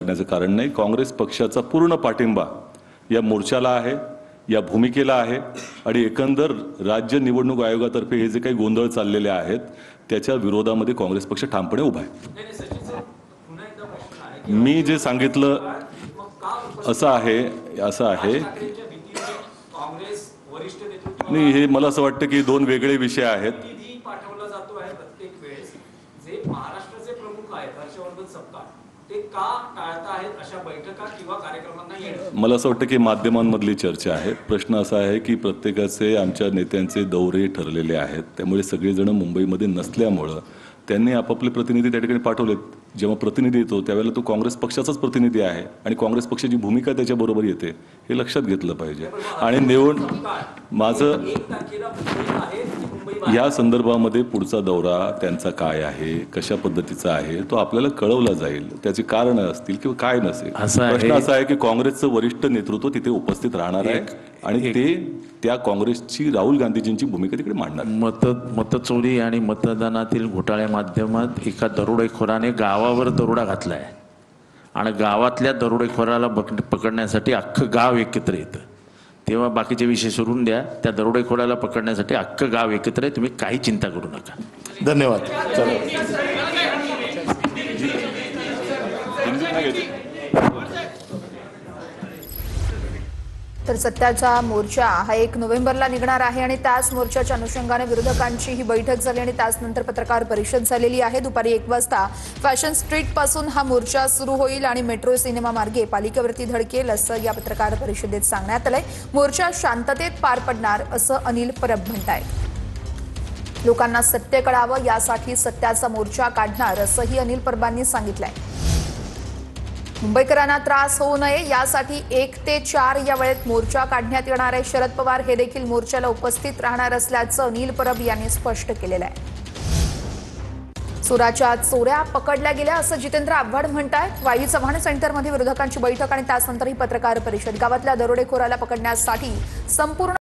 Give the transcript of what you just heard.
करण्याचं कारण नाही। काँग्रेस पक्षाचा पूर्ण पाठिंबा या मोर्चाला आहे, या भूमिकेला आहे आणि एकंदर राज्य निवडणूक आयोगातर्फे हे जे काही गोंधळ चाललेले आहेत त्याच्या विरोधामध्ये काँग्रेस पक्ष ठामपणे उभा आहे। मी जे सांगितलं असं आहे नाही, हे मला असं वाटतं की दोन वेगळे विषय आहेत। महाराष्ट्राचे प्रमुख आहेत हर्षवर्धन सपकाळ ते का टाळताहेत अशा बैठका किंवा कार्यक्रमांना येणं? मला असं वाटतं की माध्यमांमधली चर्चा आहे। प्रश्न असा आहे की प्रत्येकाचे आमच्या नेत्यांचे दौरे ठरलेले आहेत, त्यामुळे सगळेजण मुंबईमध्ये नसल्यामुळे त्यांनी आपापले प्रतिनिधी त्या ठिकाणी पाठवलेत। जेव्हा प्रतिनिधी येतो त्यावेळेला तो काँग्रेस पक्षाचाच प्रतिनिधी आहे आणि काँग्रेस पक्षाची भूमिका त्याच्याबरोबर येते, हे लक्षात घेतलं पाहिजे। आणि माझं या संदर्भामध्ये पुढचा दौरा त्यांचा काय आहे, कशा पद्धतीचा आहे तो आपल्याला कळवला जाईल। त्याची कारण असतील किंवा काय नसेल, प्रश्न असा आहे की काँग्रेसचं वरिष्ठ नेतृत्व तिथे उपस्थित राहणार आहे आणि ते त्या काँग्रेसची राहुल गांधीजींची भूमिका तिकडे मांडणार। मतचोरी आणि मतदानातील घोटाळ्या माध्यमात एका दरोडेखोराने गावावर दरोडा घातलाय आणि गावातल्या दरोडेखोराला पकडण्यासाठी अख्खं गाव एकत्र येतं। तेव्हा बाकीचे विषय सोडून द्या, त्या दरोडेखोराला पकडण्यासाठी अख्खं गाव एकत्र आहे, तुम्ही काही चिंता करू नका। धन्यवाद। तर सत्याचा मोर्चा हा 1 नोव्हेंबरला निघणार आहे आणि त्याच मोर्चाच्या अनुषंगाने विरोधकांची ही बैठक झाली आणि त्यानंतर पत्रकार परिषद झालेली आहे। दुपारी 1 वाजता फॅशन स्ट्रीट पासून हा मोर्चा सुरू होईल आणि मेट्रो सिनेमा मार्गे पालिकेवरती धडकेल असं या पत्रकार परिषदेत सांगण्यात आलंय। मोर्चा शांततेत पार पडणार असं अनिल परब म्हणतायत। लोकांना सत्य कळावं यासाठी सत्याचा मोर्चा काढणार असंही अनिल परबांनी सांगितलंय। मुंबईकरांना त्रास होऊ नये यासाठी 1 ते 4 या वेळेत मोर्चा काढण्यात येणार आहे। शरद पवार हे देखील मोर्चाला उपस्थित राहणार असल्याचं अनिल परब यांनी स्पष्ट केलेलं आहे। चोराच्या चोऱ्या पकडल्या गेल्या असं जितेंद्र आव्हाड म्हणतायत। वाई चव्हाण सेंटरमध्ये विरोधकांची बैठक आणि त्यानंतर ही पत्रकार परिषद। गावातल्या दरोडेखोराला पकडण्यासाठी संपूर्ण